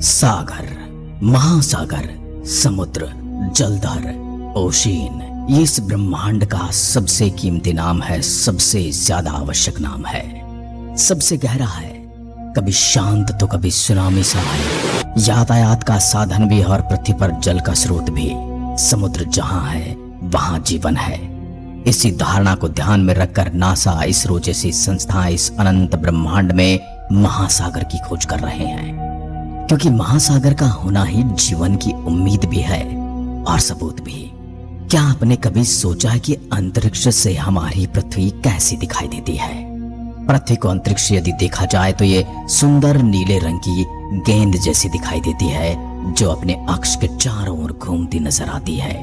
सागर, महासागर, समुद्र, जलधर, ओशियन, ये इस ब्रह्मांड का सबसे कीमती नाम है, सबसे ज्यादा आवश्यक नाम है, सबसे गहरा है, कभी शांत तो कभी सुनामी सा है, यातायात का साधन भी और पृथ्वी पर जल का स्रोत भी। समुद्र जहां है वहां जीवन है। इसी धारणा को ध्यान में रखकर नासा, इसरो जैसी संस्थाएं इस अनंत ब्रह्मांड में महासागर की खोज कर रहे हैं, क्योंकि महासागर का होना ही जीवन की उम्मीद भी है और सबूत भी। क्या आपने कभी सोचा कि अंतरिक्ष से हमारी पृथ्वी कैसी दिखाई देती है? पृथ्वी को अंतरिक्ष यदि देखा जाए तो ये सुंदर नीले रंग की गेंद जैसी दिखाई देती है, जो अपने अक्ष के चारों ओर घूमती नजर आती है,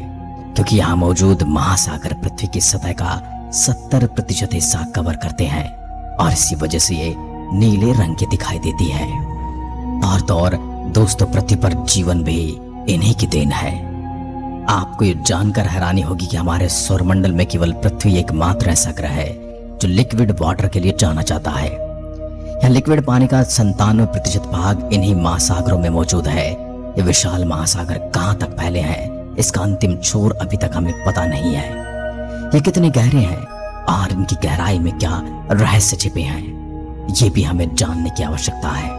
क्योंकि यहाँ मौजूद महासागर पृथ्वी की सतह का 70% हिस्सा कवर करते हैं और इसी वजह से ये नीले रंग की दिखाई देती है। और दोस्तों, पृथ्वी पर जीवन भी इन्हीं की देन है। आपको ये जानकर हैरानी होगी कि हमारे सौरमंडल में केवल पृथ्वी एकमात्र ऐसा ग्रह है जो लिक्विड वाटर के लिए जाना जाता है। यह लिक्विड पानी का 97% भाग इन्हीं महासागरों में मौजूद है। ये विशाल महासागर कहां तक फैले हैं, इसका अंतिम छोर अभी तक हमें पता नहीं है। ये कितने गहरे हैं और इनकी गहराई में क्या रहस्य छिपे हैं, ये भी हमें जानने की आवश्यकता है।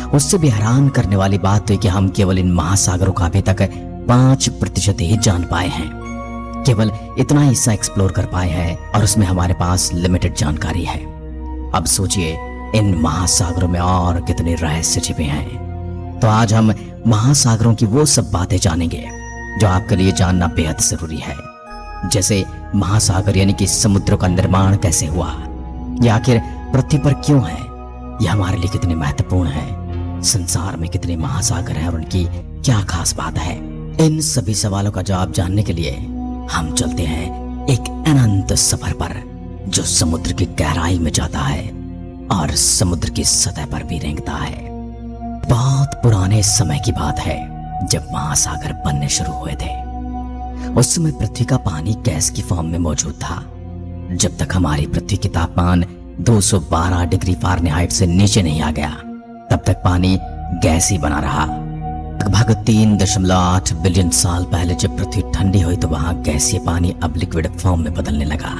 उससे भी हैरान करने वाली बात तो है कि हम केवल इन महासागरों का अभी तक 5% ही जान पाए हैं। केवल इतना हिस्सा एक्सप्लोर कर पाए हैं और उसमें हमारे पास लिमिटेड जानकारी है। अब सोचिए इन महासागरों में और कितने रहस्य छिपे हैं। तो आज हम महासागरों की वो सब बातें जानेंगे जो आपके लिए जानना बेहद जरूरी है। जैसे महासागर यानी कि समुद्र का निर्माण कैसे हुआ, या आखिर पृथ्वी पर क्यों है, यह हमारे लिए कितने महत्वपूर्ण है, संसार में कितने महासागर हैं और उनकी क्या खास बात है। इन सभी सवालों का जवाब जानने के लिए हम चलते हैं एक अनंत सफर पर, जो समुद्र की गहराई में जाता है और समुद्र की सतह पर भी रेंगता है। बहुत पुराने समय की बात है जब महासागर बनने शुरू हुए थे। उस समय पृथ्वी का पानी गैस की फॉर्म में मौजूद था। जब तक हमारी पृथ्वी की तापमान 212 डिग्री फ़ारेनहाइट से नीचे नहीं आ गया, तब तक पानी गैस ही बना रहा। लगभग 3.8 बिलियन साल पहले जब पृथ्वी ठंडी हुई तो वहां गैसीय पानी अब लिक्विड फॉर्म में बदलने लगा।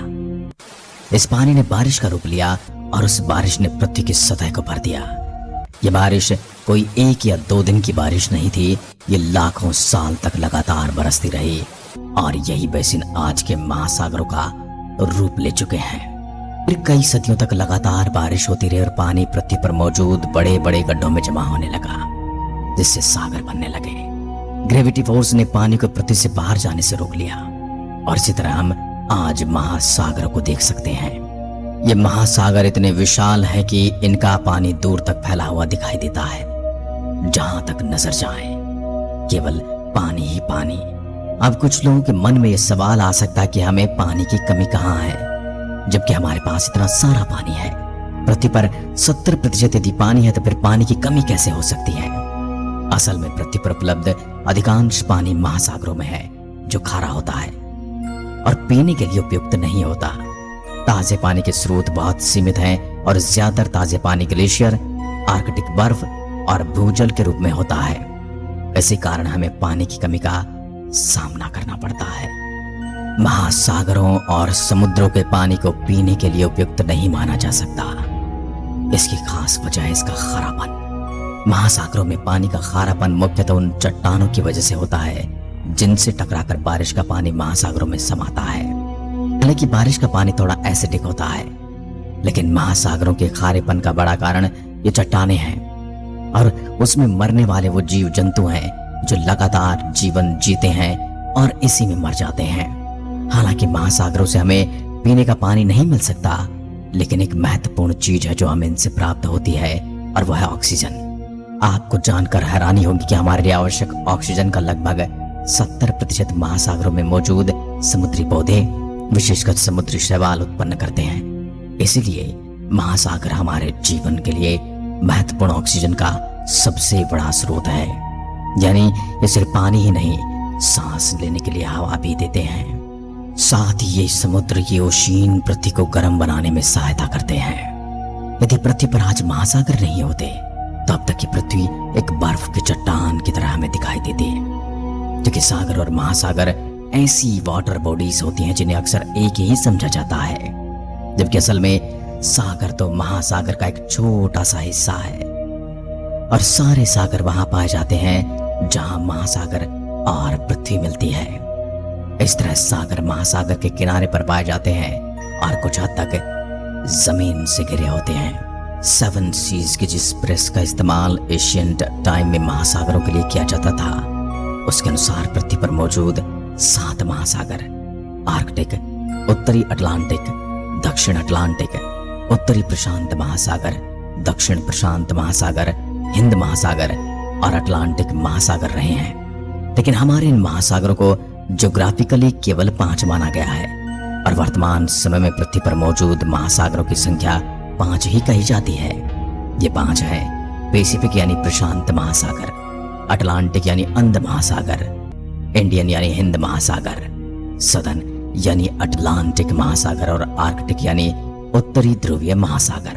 इस पानी ने बारिश का रूप लिया और उस बारिश ने पृथ्वी की सतह को भर दिया। यह बारिश कोई 1 या 2 दिन की बारिश नहीं थी, ये लाखों साल तक लगातार बरसती रही और यही बेसिन आज के महासागरों का रूप ले चुके हैं। फिर कई सदियों तक लगातार बारिश होती रही और पानी पृथ्वी पर मौजूद बड़े बड़े गड्ढों में जमा होने लगा, जिससे सागर बनने लगे। ग्रेविटी फोर्स ने पानी को पृथ्वी से बाहर जाने से रोक लिया और इसी तरह हम आज महासागरों को देख सकते हैं। ये महासागर इतने विशाल हैं कि इनका पानी दूर तक फैला हुआ दिखाई देता है। जहां तक नजर जाए केवल पानी ही पानी। अब कुछ लोगों के मन में यह सवाल आ सकता है कि हमें पानी की कमी कहां है, जबकि हमारे पास इतना सारा पानी है। पृथ्वी पर 70% यदि पानी है तो फिर पानी की कमी कैसे हो सकती है? असल में पृथ्वी पर उपलब्ध अधिकांश पानी महासागरों में है, जो खारा होता है और पीने के लिए उपयुक्त नहीं होता। ताजे पानी के स्रोत बहुत सीमित हैं और ज्यादातर ताजे पानी ग्लेशियर, आर्कटिक बर्फ और भूजल के रूप में होता है। इसी कारण हमें पानी की कमी का सामना करना पड़ता है। महासागरों और समुद्रों के पानी को पीने के लिए उपयुक्त नहीं माना जा सकता। इसकी खास वजह है इसका खारापन। महासागरों में पानी का खारापन मुख्यतः उन चट्टानों की वजह से होता है जिनसे टकराकर बारिश का पानी महासागरों में समाता है। हालांकि बारिश का पानी थोड़ा एसिडिक होता है, लेकिन महासागरों के खारेपन का बड़ा कारण ये चट्टानें हैं और उसमें मरने वाले वो जीव जंतु हैं जो लगातार जीवन जीते हैं और इसी में मर जाते हैं। हालांकि महासागरों से हमें पीने का पानी नहीं मिल सकता, लेकिन एक महत्वपूर्ण चीज है जो हमें इनसे प्राप्त होती है और वह है ऑक्सीजन। आपको जानकर हैरानी होगी कि हमारे लिए आवश्यक ऑक्सीजन का लगभग 70% महासागरों में मौजूद समुद्री पौधे, विशेषकर समुद्री शैवाल उत्पन्न करते हैं। इसीलिए महासागर हमारे जीवन के लिए महत्वपूर्ण ऑक्सीजन का सबसे बड़ा स्रोत है। यानी ये सिर्फ पानी ही नहीं, सांस लेने के लिए हवा भी देते हैं। साथ ही ये समुद्र की ओशियन पृथ्वी को गर्म बनाने में सहायता करते हैं। यदि पृथ्वी पर आज महासागर नहीं होते तब तक की पृथ्वी एक बर्फ की चट्टान की तरह हमें दिखाई देती है, क्योंकि सागर और महासागर ऐसी वाटर बॉडीज होती हैं जिन्हें अक्सर एक ही समझा जाता है, जबकि असल में सागर तो महासागर का एक छोटा सा हिस्सा है और सारे सागर वहां पाए जाते हैं जहां महासागर और पृथ्वी मिलती है। इस तरह सागर महासागर के किनारे पर पाए जाते हैं और कुछ हद तक जमीन से घिरे होते हैं। 7 सीज की जिस प्रेस का इस्तेमाल एशियंट टाइम में महासागरों के लिए किया जाता था, उसके अनुसार पृथ्वी पर मौजूद 7 महासागर आर्कटिक, उत्तरी अटलांटिक, दक्षिण अटलांटिक, उत्तरी प्रशांत महासागर, दक्षिण प्रशांत महासागर, हिंद महासागर और अटलांटिक महासागर रहे हैं। लेकिन हमारे इन महासागरों को ज्योग्राफिकली केवल 5 माना गया है और वर्तमान समय में पृथ्वी पर मौजूद महासागरों की संख्या 5 ही कही जाती है। ये 5 हैं: पैसिफिक यानी प्रशांत महासागर, अटलांटिक यानी अंध महासागर, इंडियन यानी हिंद महासागर, सदर्न यानी अटलांटिक महासागर और आर्कटिक यानी उत्तरी ध्रुवीय महासागर।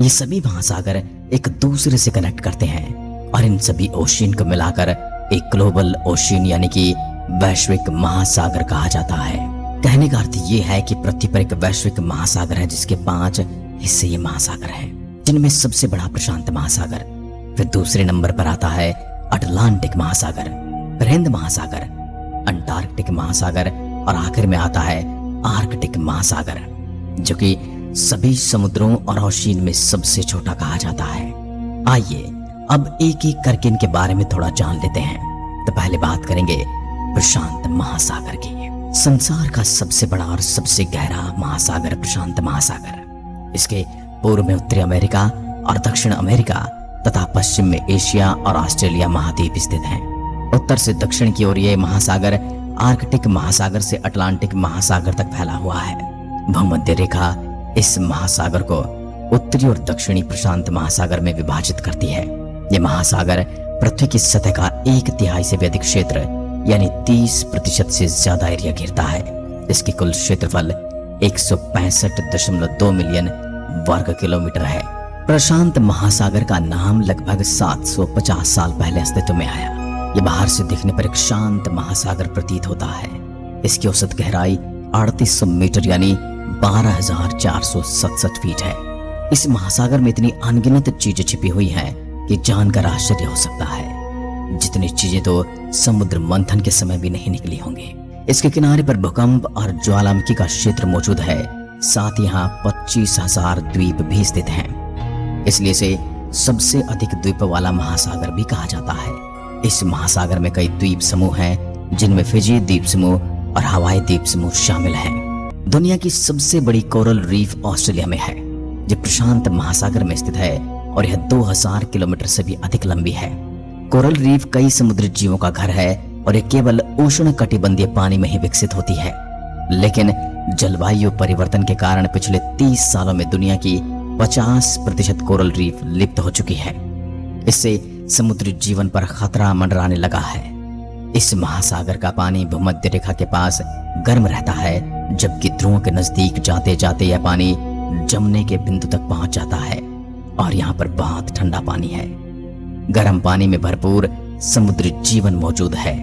ये सभी महासागर एक दूसरे से कनेक्ट करते हैं और इन सभी ओशियन को मिलाकर एक ग्लोबल ओशियन यानी कि वैश्विक महासागर कहा जाता है। कहने का अर्थ ये है कि पृथ्वी पर एक वैश्विक महासागर है जिसके 5 हिस्से ये महासागर हैं, जिनमें सबसे बड़ा प्रशांत महासागर, फिर दूसरे नंबर पर आता है अटलांटिक महासागर, फिर हिंद महासागर, अंटार्कटिक महासागर और आखिर में आता है आर्कटिक महासागर, जो कि सभी समुद्रों और ओशियन में सबसे छोटा कहा जाता है। आइए अब एक एक करके इनके बारे में थोड़ा जान लेते हैं। तो पहले बात करेंगे प्रशांत महासागर की। संसार का सबसे बड़ा और सबसे गहरा महासागर प्रशांत महासागर। इसके पूर्व में उत्तरी अमेरिका और दक्षिण अमेरिका तथा पश्चिम में एशिया और ऑस्ट्रेलिया महाद्वीप स्थित हैं। उत्तर से दक्षिण की ओर ये महासागर आर्कटिक महासागर से अटलांटिक महासागर तक फैला हुआ है। भूमध्य रेखा इस महासागर को उत्तरी और दक्षिणी प्रशांत महासागर में विभाजित करती है। यह महासागर पृथ्वी की सतह का 1/3 से भी अधिक क्षेत्र यानी 30% से ज्यादा एरिया घेरता है। इसकी कुल क्षेत्रफल 165.2 मिलियन वर्ग किलोमीटर है। प्रशांत महासागर का नाम लगभग 750 साल पहले अस्तित्व में आया। ये बाहर से देखने पर एक शांत महासागर प्रतीत होता है। इसकी औसत गहराई 3800 मीटर यानी 12,467 फीट है। इस महासागर में इतनी अनगिनत चीजें छिपी हुई हैं कि जानकर आश्चर्य हो सकता है। जितनी चीजें तो समुद्र मंथन के समय भी नहीं निकली होंगी। इसके किनारे पर भूकंप और ज्वालामुखी का क्षेत्र मौजूद है। साथ ही यहाँ 25,000 द्वीप भी स्थित हैं। इसलिए इसे सबसे अधिक द्वीप वाला महासागर भी कहा जाता है। इस महासागर में कई द्वीप समूह हैं, जिनमें फिजी द्वीप समूह और हवाई द्वीप समूह शामिल हैं। दुनिया की सबसे बड़ी कोरल रीफ ऑस्ट्रेलिया में है, जो प्रशांत महासागर में स्थित है और यह 2000 किलोमीटर से भी अधिक लंबी है। कोरल रीफ कई समुद्री जीवों का घर है और यह केवल उष्ण कटिबंधीय पानी में ही विकसित होती है। लेकिन जलवायु परिवर्तन के कारण पिछले 30 सालों में दुनिया की 50% कोरल रीफ लिप्त हो चुकी है। इससे समुद्री जीवन पर खतरा मंडराने लगा है। इस महासागर का पानी भूमध्य रेखा के पास गर्म रहता है, जबकि ध्रुवों के नजदीक जाते जाते यह पानी जमने के बिंदु तक पहुंच जाता है और यहाँ पर बहुत ठंडा पानी है। गर्म पानी में भरपूर समुद्री जीवन मौजूद है।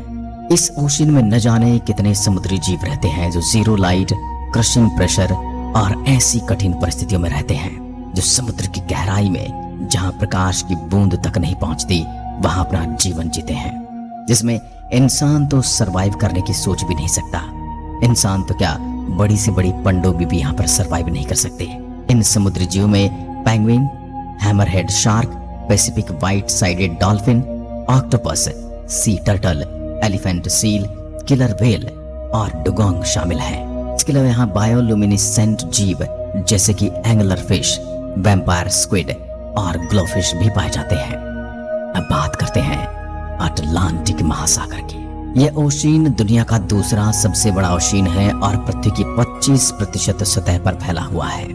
इस ओशियन में न जाने कितने समुद्री जीव रहते हैं जो जीरो लाइट, क्रशिंग प्रेशर और ऐसी कठिन परिस्थितियों में रहते हैं, जो समुद्र की गहराई में जहां प्रकाश की बूंद तक नहीं पहुंचती वहां अपना जीवन जीते हैं, जिसमें इंसान तो सरवाइव करने की सोच भी नहीं सकता। इंसान तो क्या, बड़ी से बड़ी पनडुब्बी भी यहाँ पर सरवाइव नहीं कर सकते। इन समुद्री जीवों में penguin, hammerhead shark, Pacific white sided dolphin, octopus, sea turtle, elephant seal, killer whale और डुगोंग शामिल हैं। इसके अलावा यहाँ बायोलुमिनिसेंट जीव जैसे कि एंगलर फिश, वैम्पायर स्क्विड और ग्लोफिश भी पाए जाते हैं। अब बात करते हैं अटलांटिक महासागर की। यह ओशियन दुनिया का दूसरा सबसे बड़ा ओशियन है और पृथ्वी की 25% सतह पर फैला हुआ है।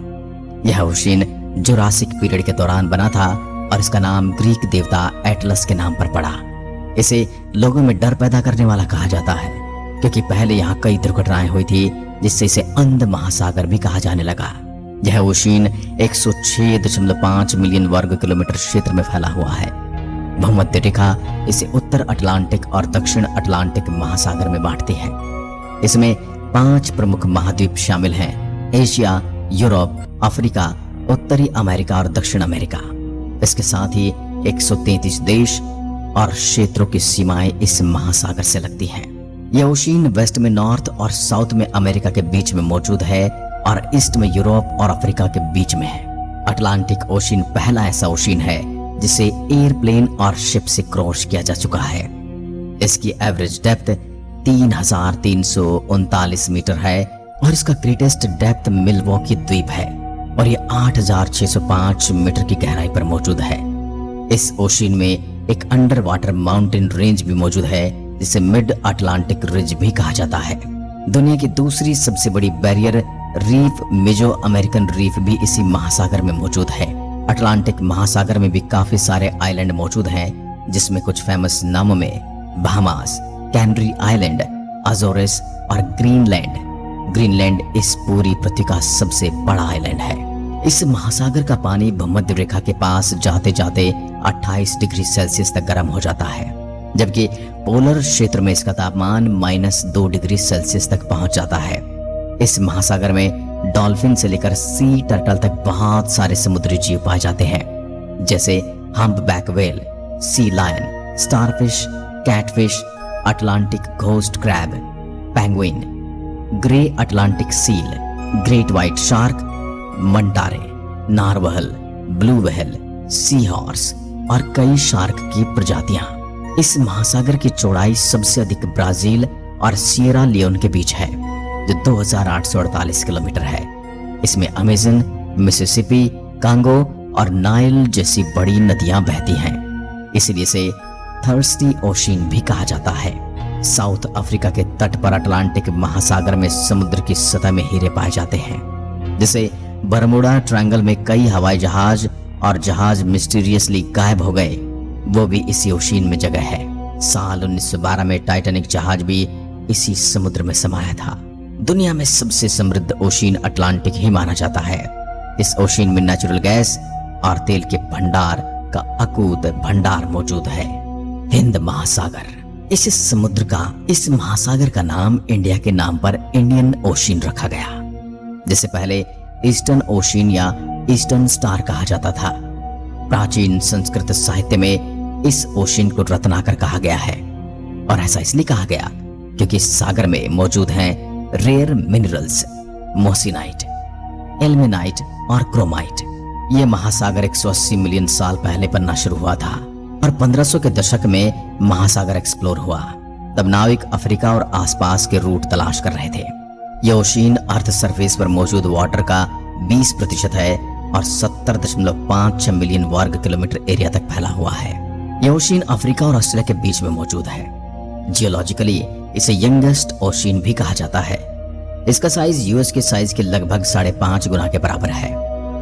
यह ओशियन जुरासिक पीरियड के दौरान बना था और इसका नाम ग्रीक देवता एटलस के नाम पर पड़ा। इसे लोगों में डर पैदा करने वाला कहा जाता है, क्योंकि पहले यहाँ कई दुर्घटनाएं हुई थी, जिससे इसे अंध महासागर भी कहा जाने लगा। यह ओशियन 106.5 मिलियन वर्ग किलोमीटर क्षेत्र में फैला हुआ है। भूमध्य रेखा इसे उत्तर अटलांटिक और दक्षिण अटलांटिक महासागर में बांटती है। इसमें 5 प्रमुख महाद्वीप शामिल हैं: एशिया, यूरोप, अफ्रीका, उत्तरी अमेरिका और दक्षिण अमेरिका। इसके साथ ही 133 देश और क्षेत्रों की सीमाएं इस महासागर से लगती हैं। यह ओशियन वेस्ट में नॉर्थ और साउथ में अमेरिका के बीच में मौजूद है और ईस्ट में यूरोप और अफ्रीका के बीच में है। अटलांटिक ओशियन पहला ऐसा ओशियन है जिसे एयरप्लेन और शिप से क्रॉस किया जा चुका है। इसकी एवरेज डेप्थ 3,339 मीटर है और इसका ग्रेटेस्ट डेप्थ मिल्वॉकी द्वीप है और यह 8,605 मीटर की गहराई पर मौजूद है। इस ओशियन में एक अंडर वाटर माउंटेन रेंज भी मौजूद है जिसे मिड अटलांटिक रिज भी कहा जाता है। दुनिया की दूसरी सबसे बड़ी बैरियर रीफ मेजो अमेरिकन रीफ भी इसी महासागर में मौजूद है। अटलांटिक महासागर में भी काफी सारे आइलैंड मौजूद हैं, जिसमें कुछ फेमस नामों में बहामास, कैनरी आइलैंड, अजोरेस और ग्रीनलैंड। ग्रीनलैंड इस पूरी पृथ्वी का सबसे बड़ा आइलैंड है। इस महासागर का पानी भूमध्य रेखा के पास जाते जाते 28 डिग्री सेल्सियस तक गर्म हो जाता है, जबकि पोलर क्षेत्र में इसका तापमान -2 डिग्री सेल्सियस तक पहुंच जाता है। इस महासागर में डॉल्फिन से लेकर सी टर्टल तक बहुत सारे समुद्री जीव पाए जाते हैं, जैसे humpback whale, sea lion, starfish, catfish, Atlantic ghost crab, penguin, grey Atlantic seal, great white shark, manta ray, narwhal, blue whale, sea horse और कई शार्क की प्रजातियां। इस महासागर की चौड़ाई सबसे अधिक ब्राजील और सिएरा लियोन के बीच है, जो 2848 किलोमीटर है। इसमें अमेजन, मिसिसिपी, कांगो और नाइल जैसी बड़ी नदियां बहती हैं, इसलिए इसे थर्स्टी ओशियन भी कहा जाता है। साउथ अफ्रीका के तट पर अटलांटिक महासागर में समुद्र की सतह में हीरे पाए जाते हैं, जिसे बरमुडा ट्रायंगल में कई हवाई जहाज और जहाज मिस्टीरियसली गायब हो गए, वो भी इसी ओशियन में जगह है। साल 1912 में टाइटैनिक जहाज भी इसी समुद्र में समाया था। दुनिया में सबसे समृद्ध ओशियन अटलांटिक ही माना जाता है। इस ओशियन में नेचुरल गैस और तेल के भंडार का अकूत भंडार मौजूद है। हिंद महासागर, इस महासागर का नाम इंडिया के नाम पर इंडियन ओशियन रखा गया, जिसे पहले ईस्टर्न ओशियन या ईस्टर्न स्टार कहा जाता था। प्राचीन संस्कृत साहित्य में इस ओशियन को रत्नाकर कहा गया है, और ऐसा इसलिए कहा गया क्योंकि इस सागर में मौजूद हैं रेयर मिनरल्स मोसिनाइट, एल्मेनाइट और क्रोमाइट। यह महासागर 180 मिलियन साल पहले बनना शुरू हुआ था और 1500 के दशक में महासागर एक्सप्लोर हुआ। तब नाविक अफ्रीका और आसपास के रूट तलाश कर रहे थे। यह ओशियन अर्थ सरफेस पर मौजूद वाटर का 20% है और 70.56 मिलियन वर्ग किलोमीटर एरिया तक फैला हुआ है। यह ओशियन अफ्रीका और ऑस्ट्रेलिया के बीच में मौजूद है। जियोलॉजिकली इसे यंगेस्ट ओशियन भी कहा जाता है। इसका साइज यूएस के साइज के लगभग 5.5 गुना के बराबर है।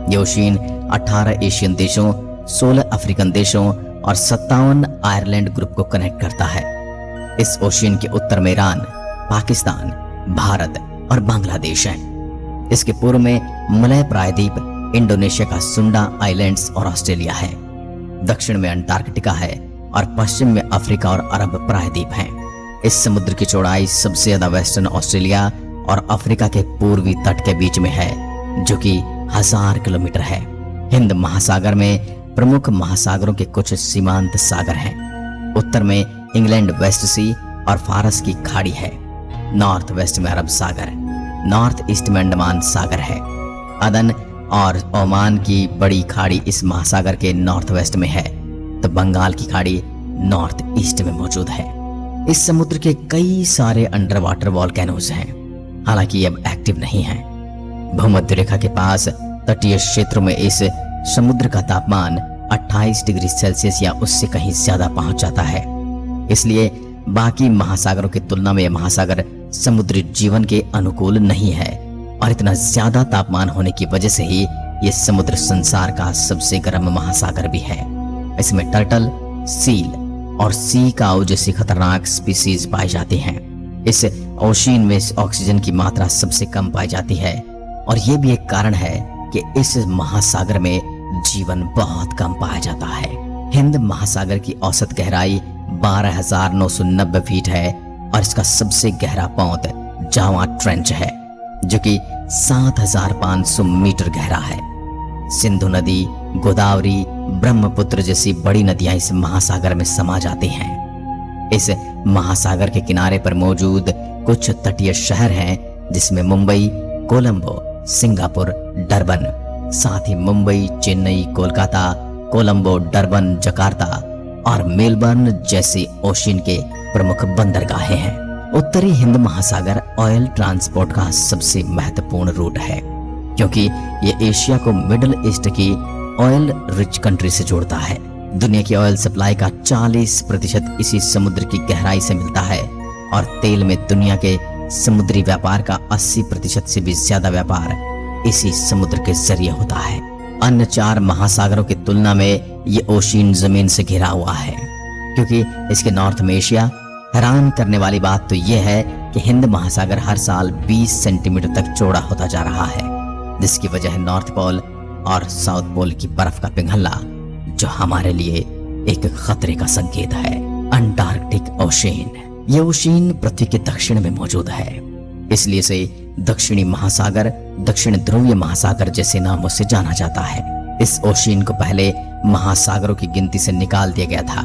यह ओशियन 18 एशियन देशों, 16 अफ्रीकन देशों और 57 आयरलैंड ग्रुप को कनेक्ट करता है। इस ओशियन के उत्तर में ईरान, पाकिस्तान, भारत और बांग्लादेश है। इसके पूर्व में मलय प्रायद्वीप, इंडोनेशिया का सुंडा आइलैंड्स और ऑस्ट्रेलिया है। दक्षिण में अंटार्कटिका है और पश्चिम में अफ्रीका और अरब प्रायद्वीप हैं। इस समुद्र की चौड़ाई सबसे ज्यादा वेस्टर्न ऑस्ट्रेलिया और अफ्रीका के पूर्वी तट के बीच में है, जो कि 1000 किलोमीटर है। हिंद महासागर में प्रमुख महासागरों के कुछ सीमांत सागर हैं। उत्तर में इंग्लैंड वेस्ट सी और फारस की खाड़ी है। नॉर्थ वेस्ट में अरब सागर, नॉर्थ ईस्ट में अंडमान सागर है। अदन और ओमान की बड़ी खाड़ी इस महासागर के नॉर्थ वेस्ट में है, तो बंगाल की खाड़ी नॉर्थ ईस्ट में मौजूद है। इस समुद्र के कई सारे अंडर वाटर वॉल्केनोज हैं, हालांकि अब एक्टिव नहीं हैं। भूमध्य रेखा के पास तटीय क्षेत्रों में इस समुद्र का तापमान 28 डिग्री सेल्सियस या उससे कहीं ज्यादा पहुंच जाता है। इसलिए बाकी महासागरों की तुलना में यह महासागर समुद्री जीवन के अनुकूल नहीं है, और इतना ज्यादा तापमान होने की वजह से ही यह समुद्र संसार का सबसे गर्म महासागर भी है। इसमें टर्टल, सील और सी काऊ जैसी खतरनाक स्पीसीज पाई जाती हैं। इस ओशियन में ऑक्सीजन की मात्रा सबसे कम पाई जाती है, और यह भी एक कारण है कि इस महासागर में जीवन बहुत कम पाया जाता है। हिंद महासागर की औसत गहराई 12,990 फीट है और इसका सबसे गहरा पौंत जावा ट्रेंच है जो कि 7,500 मीटर गहरा है। सिंधु नदी, गोदावरी, ब्रह्मपुत्र जैसी बड़ी नदियां इस महासागर में समा जाती हैं। इस महासागर के किनारे पर मौजूद कुछ तटीय शहर हैं जिसमें मुंबई, कोलंबो, सिंगापुर, डरबन, साथ ही मुंबई, चेन्नई, कोलकाता, कोलंबो, डरबन, जकार्ता और मेलबर्न जैसे ओशियन के प्रमुख बंदरगाहें हैं। उत्तरी हिंद महासागर ऑयल ट्रांसपोर्ट का सबसे महत्वपूर्ण रूट है क्योंकि ये एशिया को मिडिल ईस्ट की ऑयल रिच कंट्री से जोड़ता है। दुनिया की ऑयल सप्लाई का 40% इसी समुद्र की गहराई से मिलता है और तेल में दुनिया के समुद्री व्यापार का 80% से भी ज्यादा व्यापार इसी समुद्र के जरिए होता है। अन्य 4 महासागरों की तुलना में ये ओशियन जमीन से घिरा हुआ है क्योंकि इसके नॉर्थ में एशिया। हैरान करने वाली बात तो यह है कि हिंद महासागर हर साल 20 सेंटीमीटर तक चौड़ा होता जा रहा है, जिसकी वजह है नॉर्थ पोल और साउथ पोल की बर्फ का पिघलना जो हमारे लिए एक खतरे का संकेत है। अंटार्कटिक ओशियन, यह ओशियन पृथ्वी के दक्षिण में मौजूद है, इसलिए इसे दक्षिणी महासागर, दक्षिण ध्रुवीय महासागर जैसे नामों से जाना जाता है। इस ओशियन को पहले महासागरों की गिनती से निकाल दिया गया था,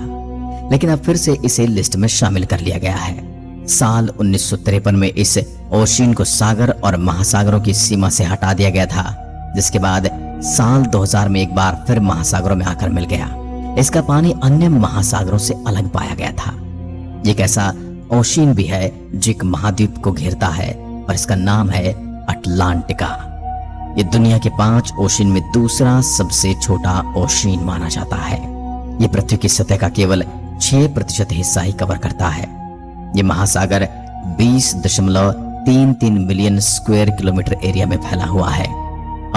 लेकिन अब फिर से इसे लिस्ट में शामिल कर लिया गया है। साल 1953 में इस ओशियन को सागर और महासागरों की सीमा से हटा दिया गया था, जिसके बाद साल 2000 में एक बार फिर महासागरों में आकर मिल गया। इसका पानी अन्य महासागरों से अलग पाया गया था। एक ऐसा ओशियन भी है जो एक महाद्वीप को घेरता है और इसका नाम है अटलांटिका। ये दुनिया के 5 ओशियन में दूसरा सबसे छोटा ओशियन माना जाता है। ये पृथ्वी की सतह का केवल 6% हिस्सा ही कवर करता है। ये महासागर 20.33 मिलियन स्क्वायर किलोमीटर एरिया में फैला हुआ है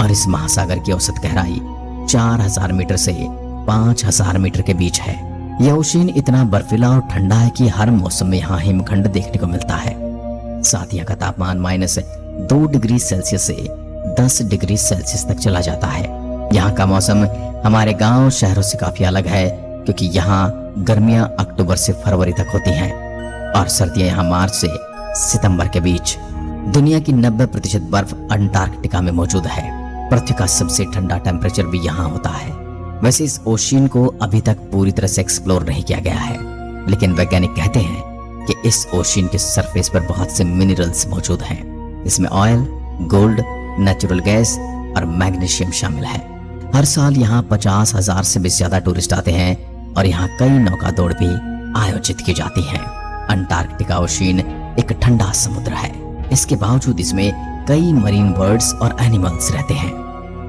और इस महासागर की औसत गहराई 4000 मीटर से 5000 मीटर के बीच है। यह ओशियन इतना बर्फीला और ठंडा है कि हर मौसम में यहाँ हिमखंड देखने को मिलता है। साथ ही यहाँ का तापमान -2 डिग्री सेल्सियस से 10 डिग्री सेल्सियस तक चला जाता है। यहाँ का मौसम हमारे गांव शहरों से काफी अलग है क्योंकि यहाँ गर्मियां अक्टूबर से फरवरी तक होती हैं और सर्दियां यहाँ मार्च से सितंबर के बीच। दुनिया की 90% बर्फ अंटार्कटिका में मौजूद है। पृथ्वी का सबसे ठंडा टेम्परेचर भी यहाँ होता है। वैसे इस ओशियन को अभी तक पूरी तरह से एक्सप्लोर नहीं किया गया है, लेकिन वैज्ञानिक कहते हैं कि इस ओशियन के सरफेस पर बहुत से मिनरल्स मौजूद हैं। इसमें ऑयल, गोल्ड, नेचुरल गैस और मैग्नीशियम शामिल है। हर साल यहाँ 50,000 से भी ज्यादा टूरिस्ट आते हैं और यहाँ कई नौका दौड़ भी आयोजित की जाती हैं। अंटार्कटिका ओशियन एक ठंडा समुद्र है। इसके बावजूद इसमें कई मरीन बर्ड्स और एनिमल्स रहते हैं।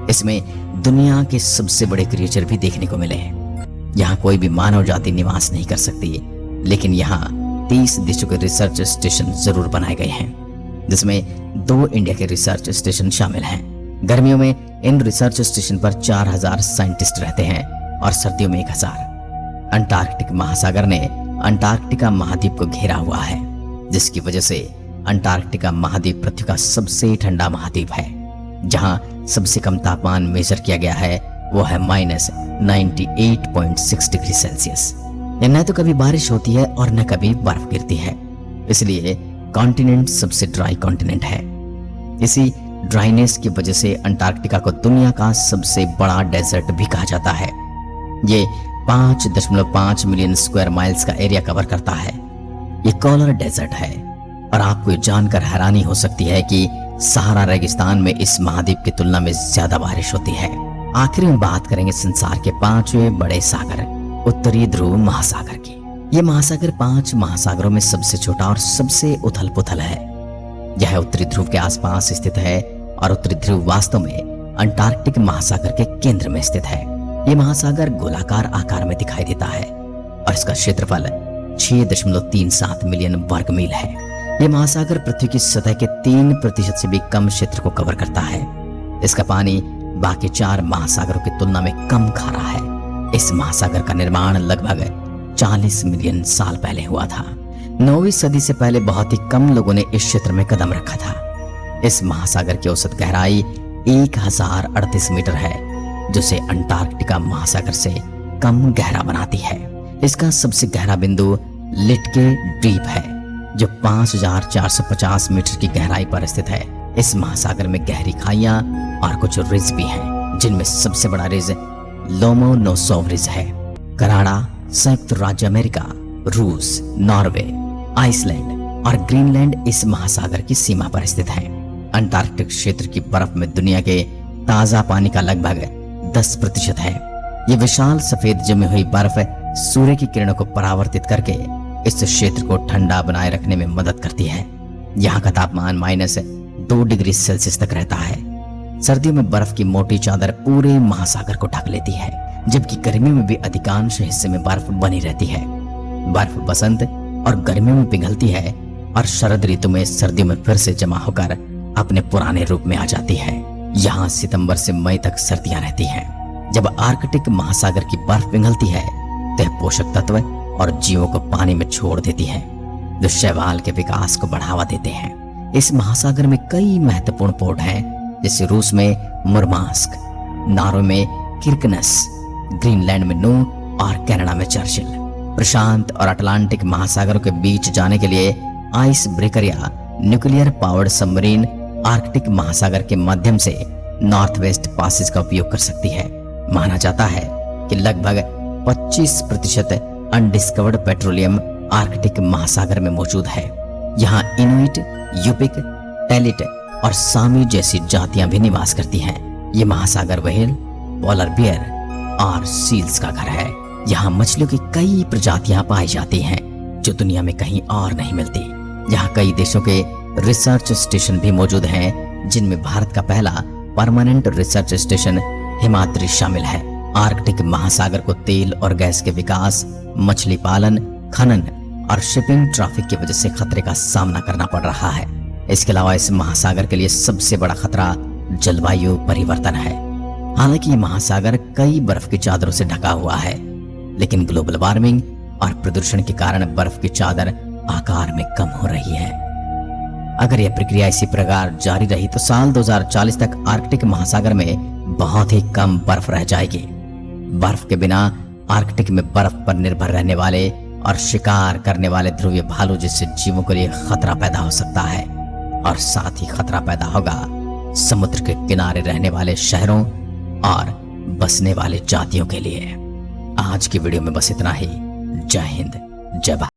इसमें दुनिया के सबसे बड़े क्रिएचर भी देखने को मिले हैं। यहाँ कोई भी मानव जाति निवास नहीं कर सकती, लेकिन यहाँ 30 देशों के रिसर्च स्टेशन जरूर बनाए गए हैं, जिसमें 2 इंडिया के रिसर्च स्टेशन शामिल हैं। गर्मियों में इन रिसर्च स्टेशन पर 4000 साइंटिस्ट रहते हैं और सर्दियों में 1000। अंटार्कटिक महासागर ने अंटार्कटिका महाद्वीप को घेरा हुआ है, जिसकी वजह से अंटार्कटिका महाद्वीप पृथ्वी का सबसे ठंडा महाद्वीप है। जहां सबसे कम तापमान मेजर किया गया है वो है -98.6 डिग्री सेल्सियस। न तो कभी बारिश होती है और न कभी बर्फ गिरती है, इसलिए कॉन्टिनेंट सबसे ड्राई कॉन्टिनेंट है। इसी ड्राइनेस की वजह से अंटार्कटिका को दुनिया का सबसे बड़ा डेजर्ट भी कहा जाता है। ये 5.5 मिलियन स्क्वायर माइल्स का एरिया कवर करता है। ये कॉलर डेजर्ट है और आपको जानकर हैरानी हो सकती है कि सहारा रेगिस्तान में इस महाद्वीप की तुलना में ज्यादा बारिश होती है। आखिर में बात करेंगे संसार के 5वें बड़े सागर उत्तरी ध्रुव महासागर की। यह महासागर 5 महासागरों में सबसे छोटा और सबसे उथल पुथल है। यह उत्तरी ध्रुव के आसपास स्थित है और उत्तरी ध्रुव वास्तव में अंटार्कटिक महासागर के केंद्र में स्थित है। यह महासागर गोलाकार आकार में दिखाई देता है और इसका क्षेत्रफल 6.37 मिलियन वर्ग मील है। यह महासागर पृथ्वी की सतह के 3% से भी कम क्षेत्र को कवर करता है। इसका पानी बाकी 4 महासागरों की तुलना में कम खारा है। इस महासागर का निर्माण लगभग 40 मिलियन साल पहले हुआ था। 9वीं सदी से पहले बहुत ही कम लोगों ने इस क्षेत्र में कदम रखा था। इस महासागर की औसत गहराई 1038 मीटर है, जो इसे अंटार्कटिका महासागर से कम गहरा बनाती है। इसका सबसे गहरा बिंदु लिटके द्वीप है, जो 5450 मीटर की गहराई पर स्थित है। इस महासागर में गहरी खाइयां और कुछ रिज भी हैं, जिनमें सबसे बड़ा रिज लोमोनोसोव रिज है। कनाडा, संयुक्त राज्य अमेरिका, रूस, नॉर्वे, आइसलैंड और ग्रीनलैंड इस महासागर की सीमा पर स्थित हैं। अंटार्कटिक क्षेत्र की बर्फ में दुनिया के ताजा पानी का लगभग 10% है। ये विशाल सफेद जमी हुई बर्फ सूर्य की किरणों को परावर्तित करके इस क्षेत्र को ठंडा बनाए रखने में मदद करती है। यहाँ का तापमान -2 डिग्री सेल्सियस तक रहता है। सर्दियों में बर्फ की मोटी चादर पूरे महासागर को ढक लेती है, जबकि गर्मियों में भी अधिकांश हिस्से में बर्फ बनी रहती है। बर्फ बसंत और गर्मियों में पिघलती है और शरद ऋतु में सर्दियों में फिर से जमा होकर अपने पुराने रूप में आ जाती है। यहाँ सितंबर से मई तक सर्दियां रहती हैं। जब आर्कटिक महासागर की बर्फ पिघलती है तो यह पोषक तत्व और जीवों को पानी में छोड़ देती है, जो शैवाल के विकास को बढ़ावा देते हैं। इस महासागर में कई महत्वपूर्ण पोर्ट हैं, जैसे रूस में मुरमास्क, नॉर्वे में किर्कनस, ग्रीनलैंड में नू और कनाडा में चर्चिल। प्रशांत और अटलांटिक महासागरों के बीच जाने के लिए आइस ब्रेकर या न्यूक्लियर पावर्ड सबमरीन आर्कटिक महासागर के माध्यम से नॉर्थ वेस्ट पासेज का उपयोग कर सकती है। माना जाता है कि लगभग 25% अनडिस्कवर्ड पेट्रोलियम आर्कटिक महासागर में मौजूद है। यहाँ इनुइट, यूपिक, टेलिट और सामी जैसी जातियां भी निवास करती हैं। ये महासागर व्हेल, पोलर बियर और सील्स का घर है। यहाँ मछलियों की कई प्रजातियां पाई जाती हैं, जो दुनिया में कहीं और नहीं मिलती। यहाँ कई देशों के रिसर्च स्टेशन भी मौजूद हैं, जिनमें भारत का पहला परमानेंट रिसर्च स्टेशन हिमाद्री शामिल है। आर्कटिक महासागर को तेल और गैस के विकास, मछली पालन, खनन और शिपिंग ट्रैफिक की वजह से खतरे का सामना करना पड़ रहा है। इसके अलावा इस महासागर के लिए सबसे बड़ा खतरा जलवायु परिवर्तन है। हालांकि ये महासागर कई बर्फ की चादरों से ढका हुआ है, लेकिन ग्लोबल वार्मिंग और प्रदूषण के कारण बर्फ की चादर आकार में कम हो रही है। अगर यह प्रक्रिया इसी प्रकार जारी रही तो साल 2040 तक आर्कटिक महासागर में बहुत ही कम बर्फ रह जाएगी। बर्फ के बिना आर्कटिक में बर्फ पर निर्भर रहने वाले और शिकार करने वाले ध्रुवीय भालू जैसे जीवों के लिए खतरा पैदा हो सकता है, और साथ ही खतरा पैदा होगा समुद्र के किनारे रहने वाले शहरों और बसने वाले जातियों के लिए। आज की वीडियो में बस इतना ही। जय हिंद, जय भारत।